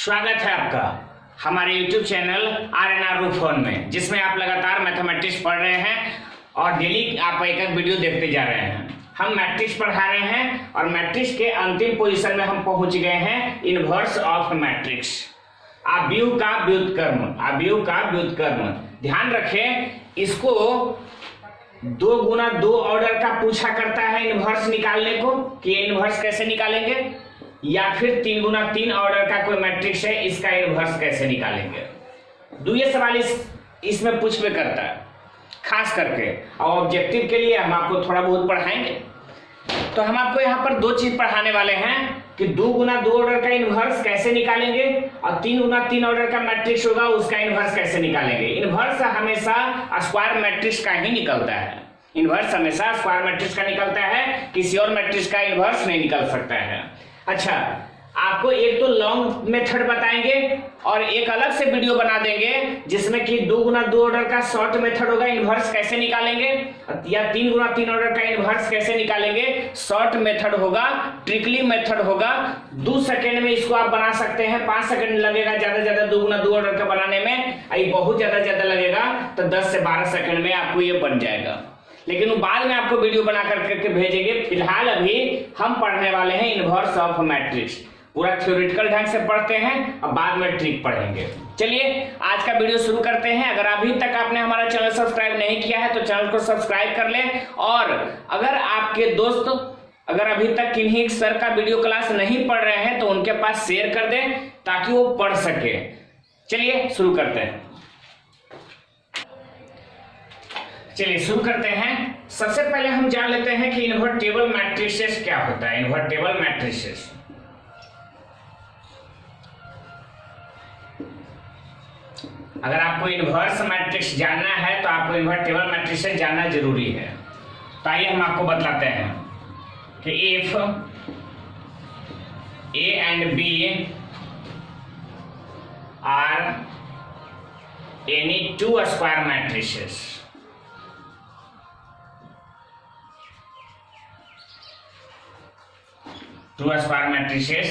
स्वागत है आपका हमारे YouTube चैनल RNR रूफोन में, जिसमें आप लगातार मैथमेटिक्स पढ़ रहे हैं और डेली आप एक एक वीडियो देखते जा रहे हैं। हम मैट्रिक्स पढ़ा रहे हैं और मैट्रिक्स के अंतिम पोजीशन में हम पहुंच गए हैं इनवर्स ऑफ मैट्रिक्स। आव्यूह का व्युत्क्रम। ध्यान रखें, इसको 2 गुना 2 ऑर्डर का पूछा करता है इनवर्स निकालने को कि इनवर्स कैसे निकालेंगे, या फिर 3 गुना 3 ऑर्डर का कोई मैट्रिक्स है, इसका इनवर्स कैसे निकालेंगे। ये सवाल इसमें पूछ में करता है खास करके, और ऑब्जेक्टिव के लिए हम आपको थोड़ा बहुत पढ़ाएंगे। तो हम आपको यहाँ पर 2 चीज पढ़ाने वाले हैं कि 2 गुना 2 ऑर्डर का इनवर्स कैसे निकालेंगे और 3 गुना 3 ऑर्डर का मैट्रिक्स होगा उसका इनवर्स कैसे निकालेंगे। इनवर्स हमेशा स्क्वायर मैट्रिक्स का ही निकलता है। इनवर्स हमेशा स्क्वायर मैट्रिक्स का निकलता है, किसी और मैट्रिक्स का इनवर्स नहीं निकल सकता है। अच्छा, आपको एक तो लॉन्ग मेथड बताएंगे और एक अलग से वीडियो बना देंगे जिसमें कि 2 गुना 2 ऑर्डर का शॉर्ट मेथड होगा, इनवर्स कैसे निकालेंगे, या 3 गुना 3 ऑर्डर का इनवर्स कैसे निकालेंगे। शॉर्ट मेथड होगा, ट्रिकली मेथड होगा। 2 सेकेंड में इसको आप बना सकते हैं, 5 सेकेंड लगेगा ज्यादा 2 गुना 2 ऑर्डर का बनाने में। ये बहुत ज्यादा लगेगा तो 10 से 12 सेकेंड में आपको ये बन जाएगा, लेकिन वो बाद में आपको वीडियो बना करके भेजेंगे। फिलहाल अभी हम पढ़ने वाले हैं इनवर्स ऑफ मैट्रिक्स। पूरा थ्योरेटिकल ढंग से पढ़ते हैं और बाद में ट्रिक पढ़ेंगे। चलिए आज का वीडियो शुरू करते हैं। अगर अभी तक आपने हमारा चैनल सब्सक्राइब नहीं किया है तो चैनल को सब्सक्राइब कर लें, और अगर आपके दोस्त अगर अभी तक किन्हीं सर का वीडियो क्लास नहीं पढ़ रहे हैं तो उनके पास शेयर कर दें ताकि वो पढ़ सके। चलिए शुरू करते हैं। सबसे पहले हम जान लेते हैं कि इन्वर्टिबल मैट्रिसेस क्या होता है। इन्वर्टिबल मैट्रिसेस, अगर आपको इन्वर्स मैट्रिक्स जानना है तो आपको इन्वर्टिबल मैट्रिसेस जानना जरूरी है। तो आइए हम आपको बतलाते हैं कि if A and B are any 2 square matrices, two square matrices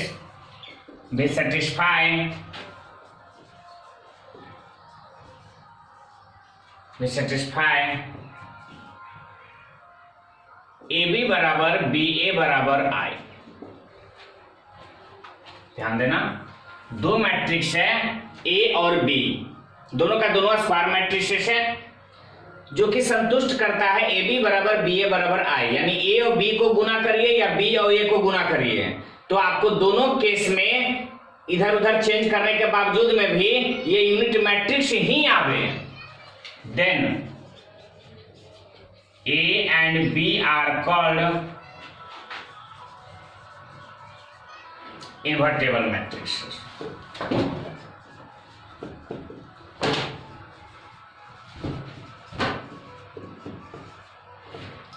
will satisfy AB बराबर BA बराबर I। ध्यान देना, 2 मैट्रिक्स है A और B, दोनों का दोनों स्क्वायर मैट्रिसेस है जो कि संतुष्ट करता है AB बराबर BA बराबर I। यानी A और B को गुना करिए या B और A को गुना करिए तो आपको दोनों केस में इधर उधर चेंज करने के बावजूद में भी ये यूनिट मैट्रिक्स ही आवे। Then A and B are called invertible matrices।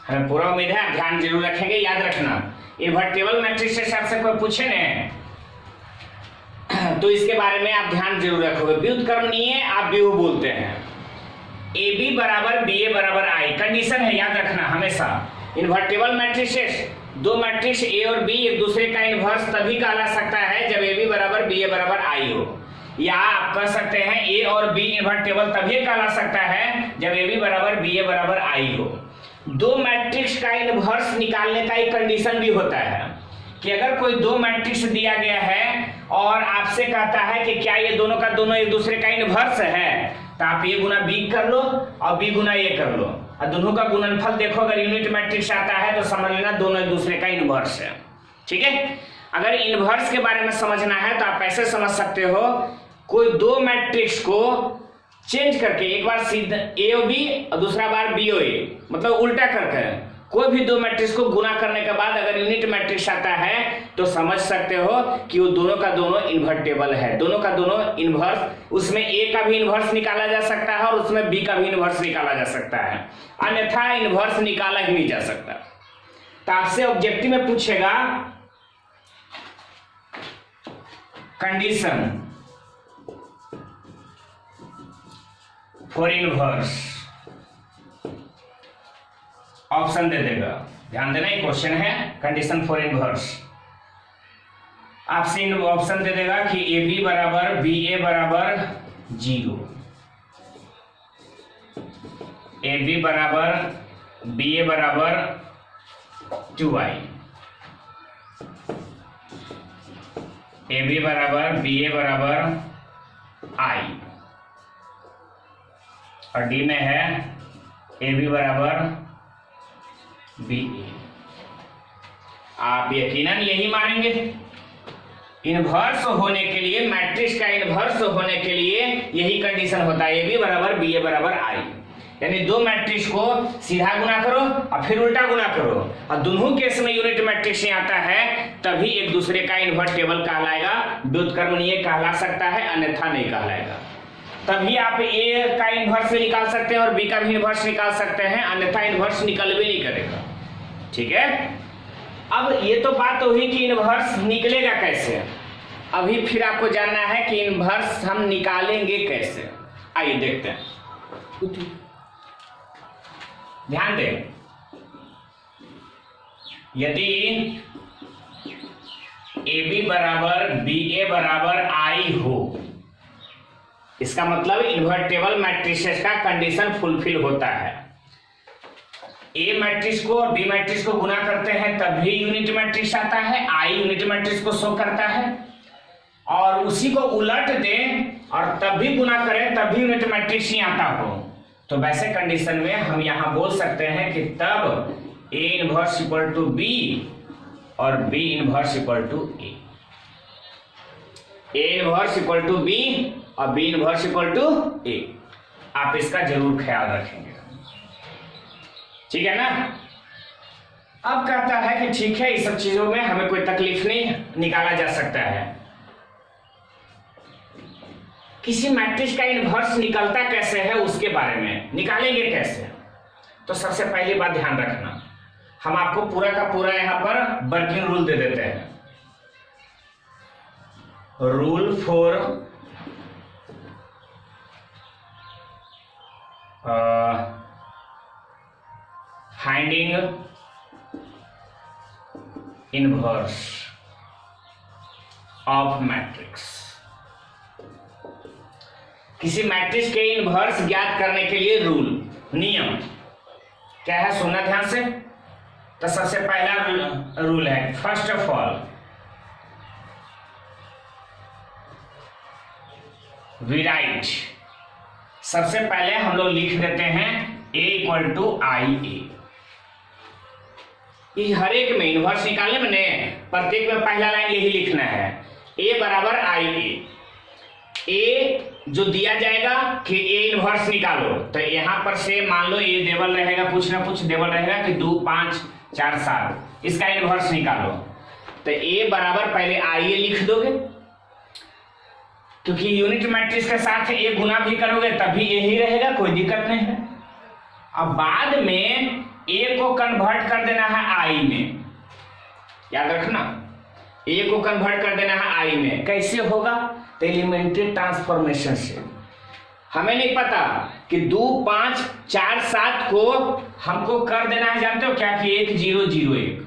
हमें पूरा उम्मीद है आप ध्यान जरूर रखेंगे। याद रखना, इन्वर्टिबल मैट्रिसेस आपसे कोई पूछे न तो इसके बारे में आप ध्यान जरूर रखोगे। व्युत्क्रमणीय आव्यूह बोलते हैं। AB बराबर BA बराबर I कंडीशन है, याद रखना हमेशा। इन्वर्टिबल मैट्रिसेस, 2 मैट्रिक्स A और B एक दूसरे का इन्वर्स तभी कहला सकता है जब AB बराबर BA बराबर I हो, या आप कह सकते हैं A और B इन्वर्टिबल तभी कहला सकता है जब AB बराबर BA बराबर I हो। 2 मैट्रिक्स का इन्वर्स निकालने का एक कंडीशन भी होता है कि अगर कोई 2 मैट्रिक्स दिया गया है और आपसे कहता है कि क्या ये दोनों का दोनों एक दूसरे का इन्वर्स है, तो आप A गुना B कर लो और B गुना A कर लो और दोनों का गुणनफल देखो। अगर यूनिट मैट्रिक्स आता है तो समझ लेना दोनों एक दूसरे का इन्वर्स है। ठीक है, अगर इन्वर्स के बारे में समझना है तो आप ऐसे समझ सकते हो, कोई 2 मैट्रिक्स को चेंज करके, एक बार सीधा A और B और दूसरा बार B और A, मतलब उल्टा करके कोई भी 2 मैट्रिक्स को गुना करने के बाद अगर यूनिट मैट्रिक्स आता है तो समझ सकते हो कि वो दोनों का दोनों इन्वर्टिबल है। दोनों का दोनों इन्वर्स, उसमें A का भी इन्वर्स निकाला जा सकता है और उसमें B का भी इन्वर्स निकाला जा सकता है, अन्यथा इन्वर्स निकाला ही नहीं जा सकता। तो आपसे ऑब्जेक्टिव में पूछेगा कंडीशन फॉर इन्वर्स, ऑप्शन दे देगा। ध्यान देना, ये क्वेश्चन है कंडीशन फॉर इनवर्स। आपसे इन ऑप्शन दे देगा कि ए बी बराबर बी ए बराबर 0, ए बी बराबर बी ए बराबर 2i, ए बी बराबर बी ए बराबर i, और डी में है ए बी बराबर बी ए। आप यकीनन यही मानेंगे। इनवर्स होने के लिए, मैट्रिक्स का इनवर्स होने के लिए यही कंडीशन होता है, ए बी बराबर बी ए बराबर आई। यानी दो मैट्रिक्स को सीधा गुना करो और फिर उल्टा गुना करो, और दोनों केस में यूनिट मैट्रिक्स आता है, तभी एक दूसरे का इन्वर्टेबल कहलाएगा, व्युत्क्रमणीय कहला सकता है, अन्यथा नहीं कहलाएगा। तभी आप ए का इन्वर्स भी निकाल सकते हैं और बी का भी इन्वर्स निकाल सकते हैं, अन्यथा इन्वर्स निकल भी नहीं करेगा। ठीक है, अब ये तो बात हुई कि इन्वर्स निकलेगा कैसे। अभी फिर आपको जानना है कि इन्वर्स हम निकालेंगे कैसे। आइए देखते हैं, ध्यान दें। यदि ए बी बराबर बी ए बराबर आई हो, इसका मतलब इन्वर्टेबल मैट्रिसेस का कंडीशन फुलफिल होता है। ए मैट्रिक्स को और बी मैट्रिक्स को गुना करते हैं तभी यूनिट मैट्रिक्स आता है, आई यूनिट मैट्रिक्स को शो करता है, और उसी को उलट दें और तब भी गुना करें तब भी यूनिट मैट्रिक्स ही आता हो, तो वैसे कंडीशन में हम यहां बोल सकते हैं कि तब A inverse equal to B और B inverse equal to A. A inverse equal to B और B inverse equal to A. आप इसका जरूर ख्याल रखेंगे, ठीक है ना। अब कहता है कि ठीक है, इस सब चीजों में हमें कोई तकलीफ नहीं, निकाला जा सकता है। किसी मैट्रिक्स का इनवर्स निकलता कैसे है उसके बारे में, निकालेंगे कैसे। तो सबसे पहली बात ध्यान रखना, हम आपको पूरा का पूरा यहां पर वर्किंग रूल दे देते हैं। Rule for finding inverse of matrix. किसी मैट्रिक्स के इनवर्स ज्ञात करने के लिए रूल, नियम क्या है, सुनना ध्यान से। तो सबसे पहला रूल है, first of all we write, सबसे पहले हम लोग लिख देते हैं a equal to I A. हर एक में इनवर्स निकालने में प्रत्येक में पहला लाइन यही लिखना है, a बराबर आई ए। जो दिया जाएगा कि ए इनवर्स निकालो, तो यहां पर से मान लो ए देवल रहेगा, कुछ ना कुछ देवल रहेगा कि 2 5 4 7, इसका इनवर्स निकालो। तो ए बराबर पहले आई ए लिख दोगे, क्योंकि यूनिट मैट्रिक्स के साथ ए गुना भी करोगे तभी ए ही रहेगा, कोई दिक्कत नहीं है। अब बाद में ए को कन्वर्ट कर देना है आई में, याद रखना, ए को कन्वर्ट कर देना है आई में। कैसे होगा, तो एलिमेंट्री ट्रांसफॉर्मेशन से। हमें नहीं पता कि 2 5 4 7 को हमको कर देना है, जानते हो क्या, कि 1 0 0 1।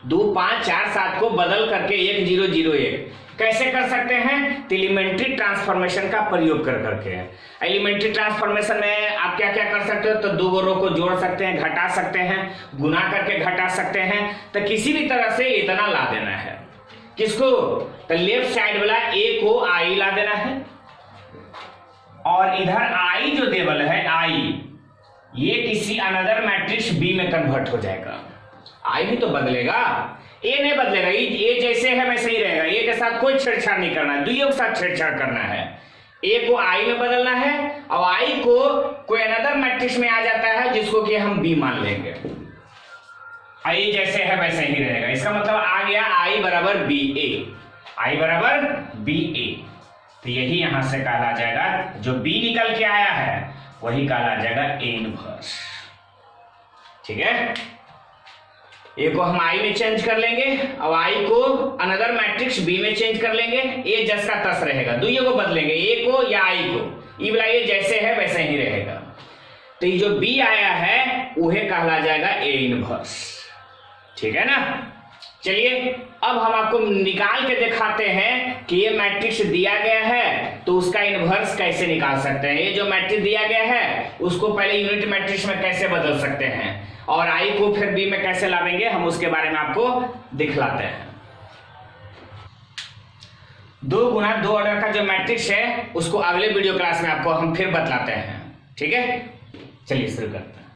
2 5 4 7 को बदल करके 1 0 0 1 कैसे कर सकते हैं, एलिमेंट्री ट्रांसफॉर्मेशन का प्रयोग कर करके। एलिमेंट्री ट्रांसफॉर्मेशन में आप क्या क्या कर सकते हो, तो 2 रो को जोड़ सकते हैं, घटा सकते हैं, गुना करके घटा सकते हैं। तो किसी भी तरह से इतना ला देना है, किसको, तो लेफ्ट साइड वाला ए को आई ला देना है, और इधर आई जो देवल है आई, ये किसी अनदर मैट्रिक्स बी में कन्वर्ट हो जाएगा। आई भी तो बदलेगा, ए नहीं बदलेगा, ए जैसे है वैसे ही रहेगा। ए के साथ कोई छेड़छाड़ नहीं करना है, दुइयों के साथ छेड़छाड़ करना है। ए को आई में बदलना है, और आई को कोई अनदर मैट्रिक्स में आ जाता है जिसको कि हम बी मान लेंगे। आई जैसे है वैसे ही रहेगा, इसका मतलब आ गया आई बराबर बी ए, आई बराबर बी ए। तो यही यहां से कहा जाएगा, जो बी निकल के आया है वही कहा जाएगा ए इनवर्स। ठीक है, ए को हम आई में चेंज कर लेंगे और आई को अनदर मैट्रिक्स बी में चेंज कर लेंगे, ए जस का तस रहेगा, दुइयों को बदलेंगे, ए को या आई को, ई वाला ए जैसे है वैसे ही रहेगा। तो ये जो बी आया है उहे कहला जाएगा ए इनवर्स। ठीक है ना, चलिए अब हम आपको निकाल के दिखाते हैं कि ये मैट्रिक्स दिया गया है तो उसका इनवर्स कैसे निकाल सकते हैं। ये जो मैट्रिक्स दिया गया है उसको पहले यूनिट मैट्रिक्स में कैसे बदल सकते हैं और आई को फिर बी में कैसे लावेंगे, हम उसके बारे में आपको दिखलाते हैं। 2 गुना 2 ऑर्डर का जो मैट्रिक्स है उसको अगले वीडियो क्लास में आपको हम फिर बतलाते हैं। ठीक है, चलिए शुरू करते हैं।